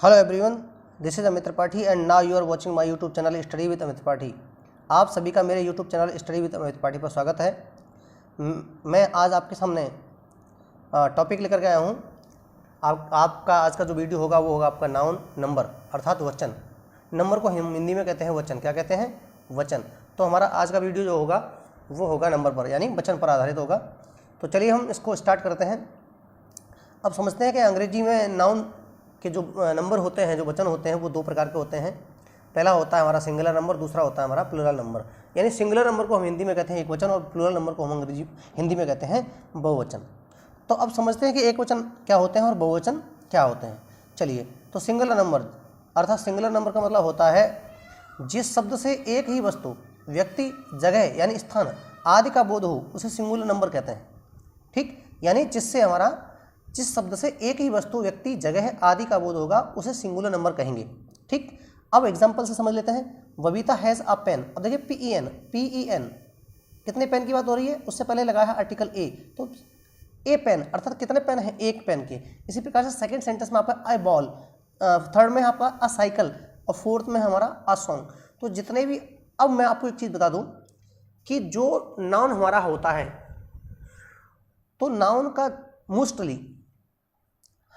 Hello everyone, this is Amit Tripathi and now you are watching my YouTube channel study with Amit Tripathi. आप सभी का मेरे YouTube channel study with Amit Tripathi पर स्वागत है। मैं आज आपके सामने टॉपिक लेकर के आया हूँ। आपका आज का जो वीडियो होगा वो होगा आपका नाउन नंबर अर्थात वचन। नंबर को हम हिंदी में कहते हैं वचन। क्या कहते हैं? वचन। तो हमारा आज का वीडियो जो होगा वो होगा नंबर पर, यानी वचन पर आधारित होगा। तो चलिए हम इसको स्टार्ट करते हैं। अब समझते हैं कि अंग्रेजी में नाउन के जो नंबर होते हैं, जो वचन होते हैं, वो दो प्रकार के होते हैं। पहला होता है हमारा सिंगुलर नंबर, दूसरा होता है हमारा प्लूरल नंबर। यानी सिंगुलर नंबर को हम हिंदी में कहते हैं एक वचन और प्लूरल नंबर को हम हिंदी में कहते हैं बहुवचन। तो अब समझते हैं कि एक वचन क्या होते हैं और बहुवचन क्या होते हैं। चलिए, तो सिंगुलर नंबर अर्थात सिंगुलर नंबर का मतलब होता है जिस शब्द से एक ही वस्तु, व्यक्ति, जगह यानी स्थान आदि का बोध हो उसे सिंगुलर नंबर कहते हैं। ठीक, यानी जिस शब्द से एक ही वस्तु, व्यक्ति, जगह आदि का बोध होगा उसे सिंगुलर नंबर कहेंगे। ठीक, अब एग्जांपल से समझ लेते हैं। Babita has a pen. अब देखिए PEN कितने पेन की बात हो रही है, उससे पहले लगा है आर्टिकल ए, तो ए पेन अर्थात कितने पेन है? एक पेन के। इसी प्रकार से सेकंड सेंटेंस में आपका आई बॉल, थर्ड में आपका अ साइकिल और फोर्थ में हमारा अ सॉन्ग। तो जितने भी, अब मैं आपको एक चीज़ बता दूं कि जो नाउन हमारा होता है, तो नाउन का मोस्टली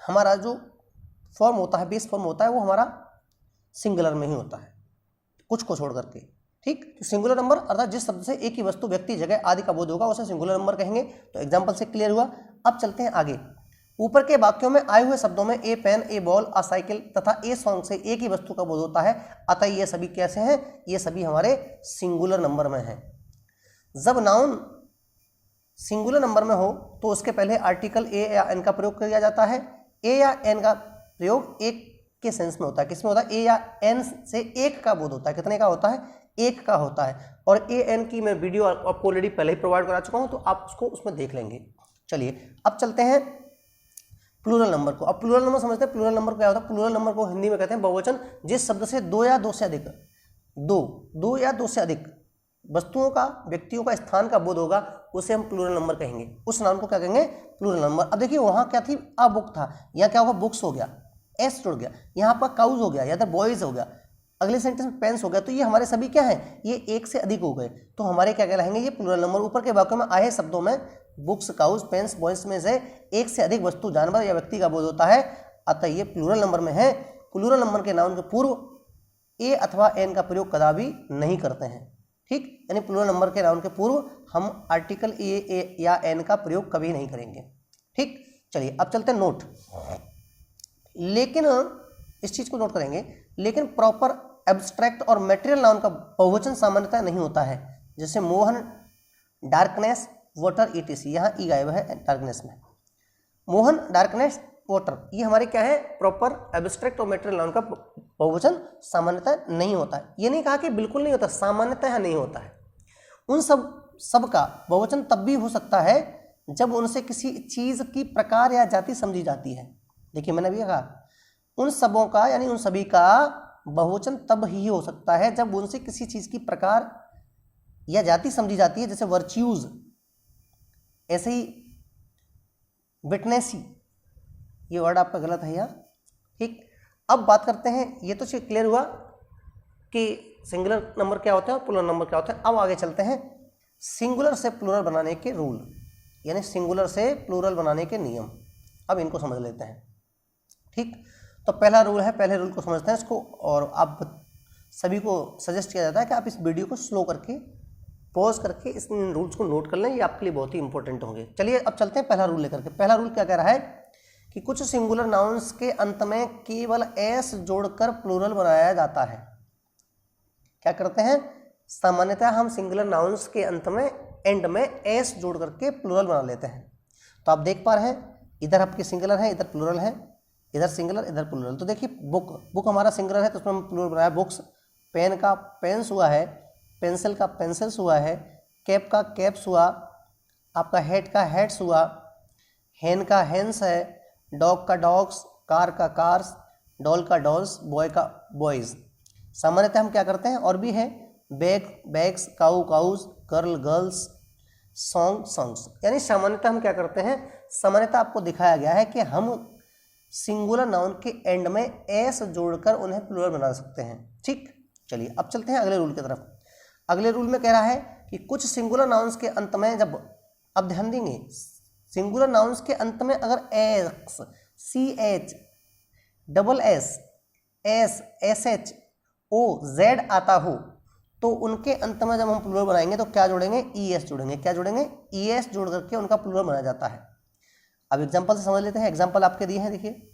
हमारा जो फॉर्म होता है, बेस फॉर्म होता है, वो हमारा सिंगुलर में ही होता है, कुछ को छोड़ करके। ठीक, तो सिंगुलर नंबर अर्थात जिस शब्द से एक ही वस्तु, व्यक्ति, जगह आदि का बोध होगा उसे सिंगुलर नंबर कहेंगे। तो एग्जांपल से क्लियर हुआ। अब चलते हैं आगे। ऊपर के वाक्यों में आए हुए शब्दों में a pen, a ball, a cycle तथा ए सॉन्ग से एक ही वस्तु का बोध होता है, अतः ये सभी कैसे हैं? ये सभी हमारे सिंगुलर नंबर में हैं। जब नाउन सिंगुलर नंबर में हो तो उसके पहले आर्टिकल ए या एन का प्रयोग किया जाता है। ए या एन का प्रयोग एक के सेंस में होता है। किसमें होता है? ए या एन से एक का बोध होता है। कितने का होता है? एक का होता है। और ए एन की मैं वीडियो आपको ऑलरेडी पहले ही प्रोवाइड करा चुका हूं, तो आप उसको उसमें देख लेंगे। चलिए, अब चलते हैं प्लूरल नंबर को। अब प्लूरल नंबर समझते हैं। प्लूरल नंबर क्या होता है? प्लूरल नंबर को हिंदी में कहते हैं बहुवचन। जिस शब्द से दो या दो से अधिक वस्तुओं का, व्यक्तियों का, स्थान का बोध होगा उसे हम प्लूरल नंबर कहेंगे। उस नाम को क्या कहेंगे? Plural number. अब देखिए, वहां क्या थी? अ बुक था, यहाँ क्या होगा? बुक्स हो गया, एस जुड़ गया, यहाँ पर काउज हो गया या तो बॉयज हो गया, अगले सेंटेंस में पेन्स हो गया। तो ये हमारे सभी क्या है? ये एक से अधिक हो गए, तो हमारे क्या कहलाएंगे? ये प्लूरल नंबर। ऊपर के वाक्यों में आए शब्दों में बुक्स, काउज, पेन्स, बॉयज में से एक से अधिक वस्तु, जानवर या व्यक्ति का बोध होता है, अतः ये प्लूरल नंबर में है। प्लूरल नंबर के नाउन के पूर्व ए अथवा एन का प्रयोग कदापि नहीं करते हैं। ठीक, यानी प्लूरल नंबर के नाउन के पूर्व हम आर्टिकल ए या एन का प्रयोग कभी नहीं करेंगे। ठीक, चलिए अब चलते हैं नोट। लेकिन इस चीज को नोट करेंगे, लेकिन प्रॉपर एब्स्ट्रैक्ट और मटेरियल नाउन का बहुवचन सामान्यतः नहीं होता है। जैसे मोहन, डार्कनेस, वाटर, ETC। यहाँ ई गायब है डार्कनेस में। मोहन, डार्कनेस, वाटर, ये हमारे क्या है? प्रॉपर एब्स्ट्रैक्ट और मटेरियल नाउन का बहुवचन सामान्यतः नहीं होता है। ये नहीं कहा कि बिल्कुल नहीं होता, सामान्यतः नहीं होता है। उन सब का बहुवचन तब भी हो सकता है जब उनसे किसी चीज की प्रकार या जाति समझी जाती है। देखिए, मैंने भी कहा उन सबों का यानी उन सभी का बहुवचन तब ही हो सकता है जब उनसे किसी चीज की प्रकार या जाति समझी जाती है। जैसे वर्च्यूज, ऐसे ही विटनेसी, ये वर्ड आपका गलत है यहाँ। ठीक, अब बात करते हैं, ये तो क्लियर हुआ कि सिंगुलर नंबर क्या होता है और प्लूरल नंबर क्या होता है। अब आगे चलते हैं सिंगुलर से प्लूरल बनाने के रूल, यानी सिंगुलर से प्लूरल बनाने के नियम। अब इनको समझ लेते हैं। ठीक, तो पहला रूल है, पहले रूल को समझते हैं इसको। और आप सभी को सजेस्ट किया जाता है कि आप इस वीडियो को स्लो करके, पॉज करके इस रूल्स को नोट कर लें, ये आपके लिए बहुत ही इंपॉर्टेंट होंगे। चलिए अब चलते हैं पहला रूल लेकर के। पहला रूल क्या कह रहा है कि कुछ सिंगुलर नाउन्स के अंत में केवल एस जोड़कर प्लूरल बनाया जाता है। क्या करते हैं? सामान्यतः हम सिंगुलर नाउन्स के अंत में, एंड में एस जोड़ करके प्लूरल बना लेते हैं। तो आप देख पा रहे हैं, इधर आपके सिंगुलर है, इधर प्लूरल है, इधर सिंगुलर, इधर प्लूरल। तो देखिए, बुक हमारा सिंगुलर है तो उसमें हम प्लूरल बनाया बुक्स। पेन का पेन्स हुआ है, पेंसिल का पेंसिल्स हुआ है, कैप का कैप्स हुआ, आपका हेड का हेड्स हुआ, हैन का हैंस है, डॉग का डॉग्स, कार का कार्स, डॉल का डॉल्स, बॉय का बॉयज। सामान्यतः हम क्या करते हैं? और भी है, bag bags, cow cows, girl girls, song songs. यानी सामान्यतः हम क्या करते हैं? सामान्यतः आपको दिखाया गया है कि हम सिंगुलर नाउन के एंड में एस जोड़कर उन्हें प्लूरल बना सकते हैं। ठीक, चलिए अब चलते हैं अगले रूल की तरफ। अगले रूल में कह रहा है कि कुछ सिंगुलर नाउन्स के अंत में जब, अब ध्यान देंगे, सिंगुलर नाउन्स के अंत में अगर X, C H, double S, S, S H, O, Z आता हो तो उनके अंत में जब हम प्लूरल बनाएंगे तो क्या जोड़ेंगे, ई एस जोड़ेंगे। क्या जोड़ेंगे, ई एस जोड़ करके उनका प्लूरल बनाया जाता है। अब एग्जांपल से समझ लेते हैं। एग्जांपल आपके दिए हैं, देखिए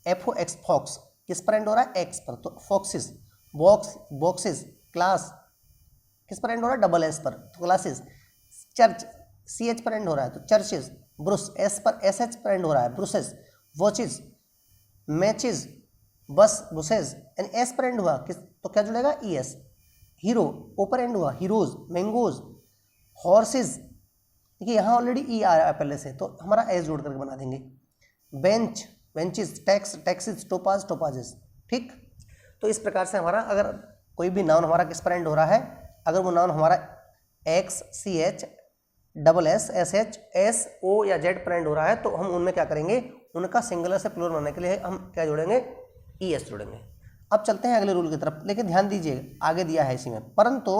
एफओ एक्स, फॉक्स, किस पर एंड हो रहा है, एक्स पर, तो फॉक्सिस। बॉक्स, बॉक्सेस, क्लास, किस पर एंड हो रहा है, डबल एस पर, तो क्लासेस। चर्च, सी एच पर एंड हो रहा है तो चर्चेस। ब्रुश, एस पर, एस एच पर एंड हो रहा है, ब्रुसेस। वॉचेस, मैचेस, बस, बुसेस, यानी एस पर एंड हुआ किस, तो क्या जुड़ेगा, ई एस। हीरो, ओ पर एंड हुआ, हीरोज, मैंगोज, हॉर्सेज, देखिए यहाँ ऑलरेडी ई आ रहा है पहले से, तो हमारा एस जोड़ करके बना देंगे। Bench, benches, tax, taxes, topaz, topazes. ठीक, तो इस प्रकार से हमारा अगर कोई भी नाउन हमारा किस पर एंड हो रहा है, अगर वो नाउन हमारा X, C H, double S, S H, S, O या जेड पर एंड हो रहा है तो हम उनमें क्या करेंगे, उनका सिंगुलर से प्लूरल बनाने के लिए हम क्या जोड़ेंगे, ई एस जोड़ेंगे। अब चलते हैं अगले रूल की तरफ, लेकिन ध्यान दीजिए आगे दिया है इसी में, परंतु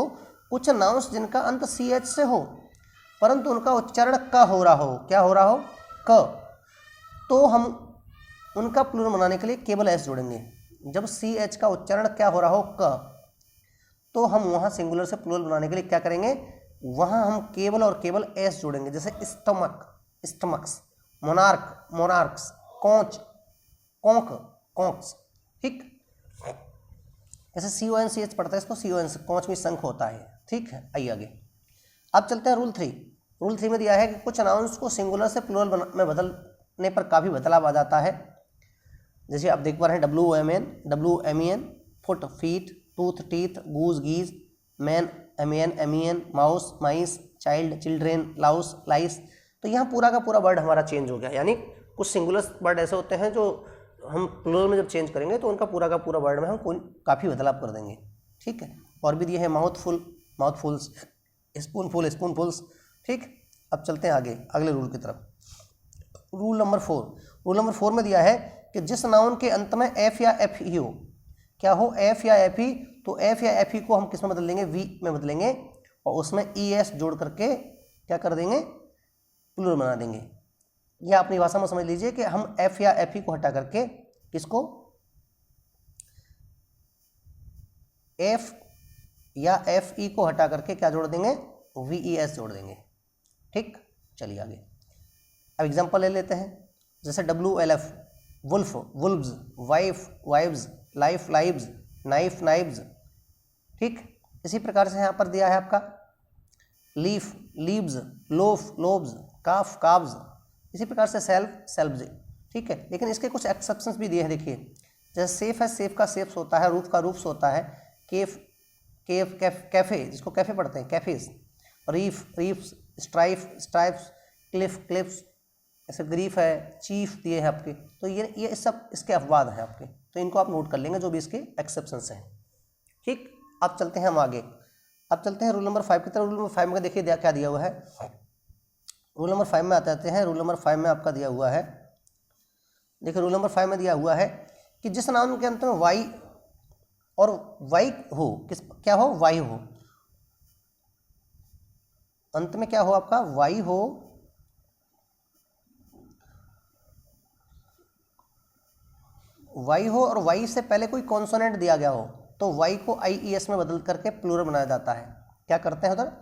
कुछ नाउन्स जिनका अंत सी एच से हो परंतु उनका उच्चारण क हो रहा हो, क्या हो रहा हो, क, तो हम उनका प्लूरल बनाने के लिए केवल एस जोड़ेंगे। जब सी एच का उच्चारण क्या हो रहा हो, क, तो हम वहाँ सिंगुलर से प्लूरल बनाने के लिए क्या करेंगे, वहाँ हम केवल और केवल एस जोड़ेंगे। जैसे stomach, stomachs, monarch, monarchs, conch, conch, conchs. ठीक, ऐसे सी ओ एन सी एच पढ़ता है इसको, सी ओ एन, कोंच में शंख होता है। ठीक है, आइए आगे। अब चलते हैं रूल 3। रूल 3 में दिया है कि कुछ नाउन्स को सिंगुलर से प्लूरल में बदलने पर काफ़ी बदलाव आ जाता है। जैसे आप देख पा रहे हैं W M E N, foot, feet, tooth, teeth, goose, geese, man, M E N, mouse, mice, child, children, louse, lice. तो यहाँ पूरा का पूरा वर्ड हमारा चेंज हो गया, यानी कुछ सिंगुलर वर्ड ऐसे होते हैं जो हम प्लूरल में जब चेंज करेंगे तो उनका पूरा का पूरा वर्ड में हम काफ़ी बदलाव कर देंगे। ठीक है, और भी दिए हैं माउथफुल, माउथफुल्स, स्पूनफुल, स्पूनफुल्स। ठीक, अब चलते हैं आगे अगले रूल की तरफ। Rule number 4। रूल नंबर 4 में दिया है कि जिस नाउन के अंत में एफ या एफ ई हो, क्या हो, एफ या एफ ई, तो एफ या एफ ई को हम किस में बदल देंगे, वी में बदलेंगे और उसमें ई एस जोड़ करके क्या कर देंगे, प्लूरल बना देंगे। यह अपनी भाषा में समझ लीजिए कि हम एफ या एफ ई को हटा करके किसको, एफ या एफ ई को हटा करके क्या जोड़ देंगे, वी ई एस जोड़ देंगे। ठीक, चलिए आगे। अब एग्जांपल ले लेते हैं। जैसे W L F, wolf, wolves, wife, wives, life, lives, knife, knives. ठीक, इसी प्रकार से यहाँ पर दिया है आपका leaf, leaves, loaf, loaves, calf, calves. इसी प्रकार से सेल्फ, सेल्व्स। ठीक है, लेकिन इसके कुछ एक्सेप्शंस भी दिए हैं। देखिए जैसे सेफ है, सेफ का सेफ्स होता है, रूफ का रूफ्स होता है, केफ, केफ, कैफे, जिसको कैफे पढ़ते हैं, cafes, reef, reefs, strife, stripes, Cliff, cliffs, ऐसे ग्रीफ है, चीफ दिए हैं आपके। तो ये सब इसके अपवाद हैं आपके, तो इनको आप नोट कर लेंगे जो भी इसके एक्सेप्शंस हैं। ठीक, अब चलते हैं हम आगे। अब चलते हैं रूल नंबर 5 की तरफ। रूल नंबर 5 में देखिए क्या दिया हुआ है। रूल नंबर 5 में आते हैं। रूल नंबर 5 में आपका दिया हुआ है, देखिए रूल नंबर 5 में दिया हुआ है कि जिस नाउन के अंत में वाई और वाई हो, किस क्या हो, वाई हो, अंत में क्या हो आपका, वाई हो, वाई हो और वाई से पहले कोई कॉन्सोनेंट दिया गया हो तो वाई को आई ई एस में बदल करके प्लूरल बनाया जाता है। क्या करते हैं उधर,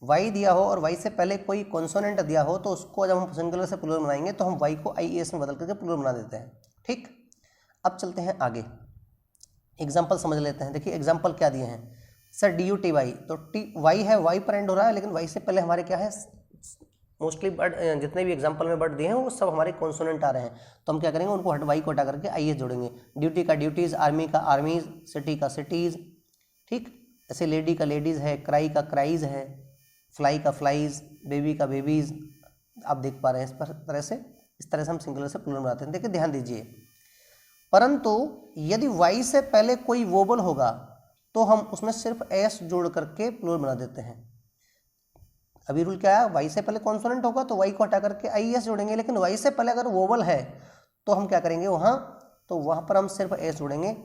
वाई दिया हो और वाई से पहले कोई कॉन्सोनेंट दिया हो तो उसको जब हम सिंगुलर से प्लूरल बनाएंगे तो हम वाई को आई ई एस में बदल करके प्लूरल बना देते हैं। ठीक, अब चलते हैं आगे, एग्जाम्पल समझ लेते हैं। देखिए एग्जाम्पल क्या दिए हैं। Sir D U T Y, तो टी वाई है, वाई पर एंड हो रहा है, लेकिन वाई से पहले हमारे क्या है, मोस्टली वर्ड जितने भी एग्जाम्पल में वर्ड दिए हैं वो सब हमारे कॉन्सोनेंट आ रहे हैं। तो हम क्या करेंगे, उनको वाई को हटा करके आई एस जोड़ेंगे। ड्यूटी का ड्यूटीज़, आर्मी का आर्मीज़, सिटी का सिटीज़। ठीक, ऐसे लेडी का लेडीज़ है, क्राई का क्राइज़ है, फ्लाई का फ्लाइज, बेबी का बेबीज़। आप देख पा रहे हैं इस तरह से हम सिंगुलर से प्लूरल बनाते हैं। देखिए ध्यान दीजिए, परंतु यदि वाई से पहले कोई वोबल होगा तो हम उसमें सिर्फ एस जोड़ करके प्लूरल बना देते हैं। अभी रूल क्या है, वाई से पहले कॉन्सोनेंट होगा तो वाई को हटा करके आई एस जोड़ेंगे, लेकिन वाई से पहले अगर वोबल है तो हम क्या करेंगे वहाँ, तो वहाँ पर हम सिर्फ एस जोड़ेंगे।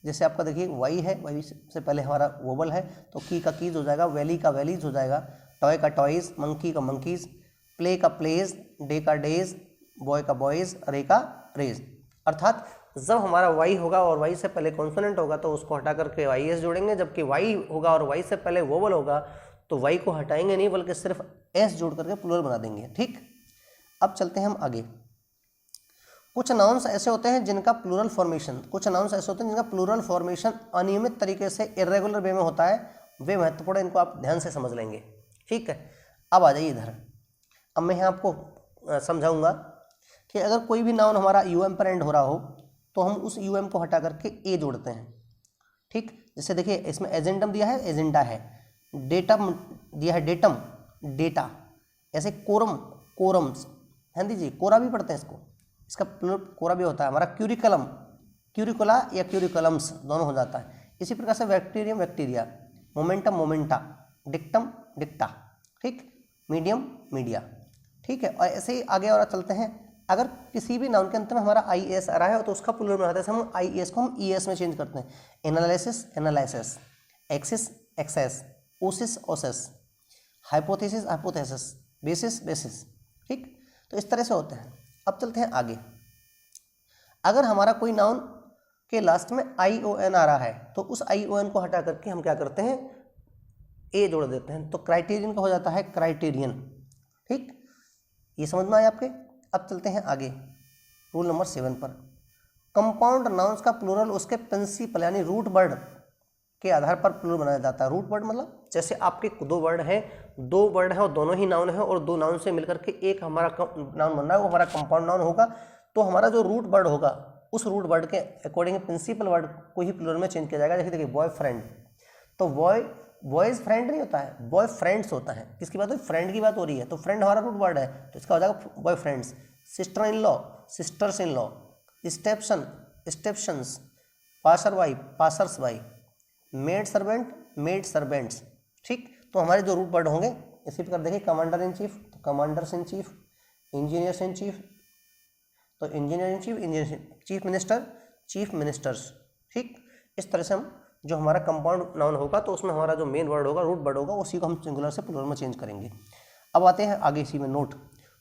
जैसे आपका देखिए वाई है, वाई से पहले हमारा वोबल है, तो की का कीज हो जाएगा, वैली का वैलीज हो जाएगा, टॉय का टॉयज़, मंकी का मंकीज़, प्ले का प्लेज, डे का डेज, बॉय का बॉयज़, रे का रेज। अर्थात जब हमारा वाई होगा और वाई से पहले कॉन्सोनेंट होगा तो उसको हटा करके वाई एस जोड़ेंगे, जबकि वाई होगा और वाई से पहले वोवल होगा तो वाई को हटाएंगे नहीं बल्कि सिर्फ एस जोड़ करके प्लूरल बना देंगे। ठीक, अब चलते हैं हम आगे। कुछ नाउन्स ऐसे होते हैं जिनका प्लूरल फॉर्मेशन, कुछ नाउन्स ऐसे होते हैं जिनका प्लूरल फॉर्मेशन अनियमित तरीके से इरेगुलर वे में होता है, वे महत्वपूर्ण है, इनको आप ध्यान से समझ लेंगे। ठीक है, अब आ जाइए इधर। अब मैं यहाँ आपको समझाऊंगा कि अगर कोई भी नाउन हमारा यूएम पर एंड हो रहा हो तो हम उस यूएम को हटा करके ए जोड़ते हैं। ठीक, जैसे देखिए इसमें एजेंडम दिया है, एजेंडा है, डेटम दिया है, डेटम डेटा, ऐसे कोरम कोरम्स, ध्यान दीजिए कोरा भी पढ़ते हैं इसको, इसका प्लूरल कोरा भी होता है हमारा, क्यूरिकलम क्यूरिकुला या क्यूरिकलम्स दोनों हो जाता है। इसी प्रकार से bacterium bacteria, momentum momenta, dictum dicta, ठीक, मीडियम मीडिया। ठीक है, और ऐसे ही आगे और चलते हैं। अगर किसी भी नाउन के अंत में हमारा आई एस आ रहा है तो उसका प्लूरल बनाते हैं हम आई एस को हम ई एस में चेंज करते हैं। Analysis analysis, axis axes, oasis oases, hypothesis hypothesis, basis basis. ठीक, तो इस तरह से होते हैं। अब चलते हैं आगे। अगर हमारा कोई नाउन के लास्ट में आई ओ एन आ रहा है तो उस आई ओ एन को हटा करके हम क्या करते हैं, ए जोड़ देते हैं, तो क्राइटेरियन का हो जाता है क्राइटेरियन। ठीक, ये समझ में आया आपके। अब चलते हैं आगे रूल नंबर 7 पर। कंपाउंड नाउन्स का प्लूरल उसके प्रिंसिपल यानी रूट वर्ड के आधार पर प्लूरल बनाया जाता है। रूट वर्ड मतलब जैसे आपके दो वर्ड हैं और दोनों ही नाउन हैं और दो नाउन से मिलकर के एक हमारा नाउन बन रहा है, वो हमारा कंपाउंड नाउन होगा। तो हमारा जो रूट वर्ड होगा उस रूट वर्ड के अकॉर्डिंग प्रिंसिपल वर्ड को ही प्लूरल में चेंज किया जाएगा। जैसे देखिए बॉय फ्रेंड, तो बॉयज फ्रेंड नहीं होता है, बॉय फ्रेंड्स होता है। किसकी बात हो रही है, फ्रेंड की बात हो रही है, तो फ्रेंड हमारा रूट वर्ड है तो इसका हो जाएगा boy friends. Sister in law, sisters in law, stepson stepsons, passer wife, passers wife, maid servant, maid servants. ठीक, तो हमारे जो रूट वर्ड होंगे इसी प्रकार देखिए कमांडर इन चीफ, तो commanders in chief, engineers in chief, तो engineer in chief, engineer, chief minister, chief ministers. ठीक, इस तरह से हम जो हमारा कंपाउंड नाउन होगा तो उसमें हमारा जो मेन वर्ड होगा रूट वर्ड होगा उसी को हम सिंगुलर से प्लूरल में चेंज करेंगे। अब आते हैं आगे इसी में नोट।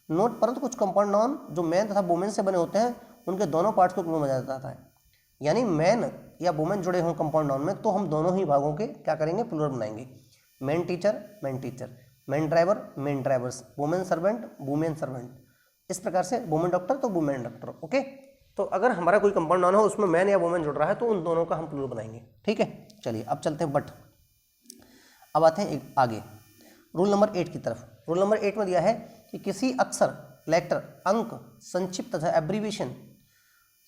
परंतु कुछ कंपाउंड नाउन जो मैन तथा वुमेन से बने होते हैं उनके दोनों पार्ट्स को प्लूरल में बनाया जाता है। यानी मैन या वुमेन जुड़े हों कंपाउंड नाउन में तो हम दोनों ही भागों के क्या करेंगे, प्लूरल बनाएंगे। Man teacher, man driver, man drivers, women servant, women servant. इस प्रकार से वुमेन डॉक्टर तो वुमेन डॉक्टर। ओके, तो अगर हमारा कोई कंपाउंड नाउन हो उसमें मैन या वुमेन जुड़ रहा है तो उन दोनों का हम प्लूरल बनाएंगे। ठीक है, चलिए अब चलते हैं बट। अब आते हैं आगे रूल नंबर 8 की तरफ। रूल नंबर 8 में दिया है कि किसी अक्षर, लेटर, अंक, संक्षिप्त तथा एब्रीविएशन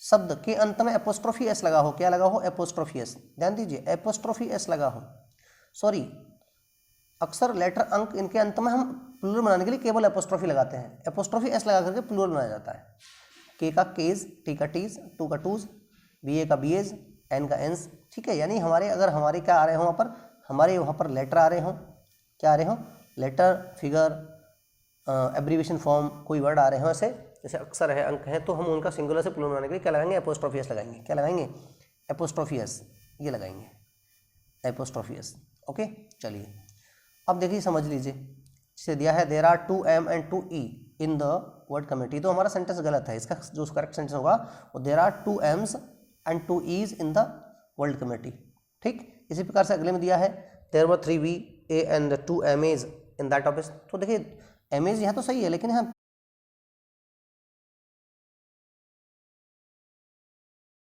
शब्द के अंत में एपोस्ट्रोफी एस लगा हो। क्या लगा हो, एपोस्ट्रोफी एस। ध्यान दीजिए एपोस्ट्रोफी एस लगा हो। सॉरी, अक्षर, लेटर, अंक, इनके अंत में हम प्लूरल बनाने के लिए केवल एपोस्ट्रोफी लगाते हैं। एपोस्ट्रोफी एस लगा करके प्लूरल बनाया जाता है। के का केज, टी का टीज, टू का टूज, बी ए का बीएज, एन का एंस। ठीक है, यानी अगर हमारे क्या आ रहे हो वहाँ पर, हमारे वहाँ पर लेटर आ रहे हों, क्या आ रहे हों, लेटर, फिगर, एब्रीविएशन फॉर्म, कोई वर्ड आ रहे हों ऐसे, जैसे अक्षर है, अंक है, तो हम उनका सिंगुलर से प्लूरल बनाने के लिए क्या लगाएंगे, एपोस्ट्रोफी एस लगाएंगे। क्या लगाएंगे, एपोस्ट्रोफी एस, ये लगाएंगे एपोस्ट्रोफी एस। ओके, चलिए अब देखिए समझ लीजिए, जैसे दिया है there are 2 M and 2 E in the word committee, तो हमारा सेंटेंस गलत है। इसका जो करेक्ट सेंटेंस होगा वो there are 2 M's and 2 E's in the world committee. ठीक, इसी प्रकार से अगले में दिया है there were 3 V A and 2 MAs in that office. तो देखिए MAs यहाँ तो सही है लेकिन यहाँ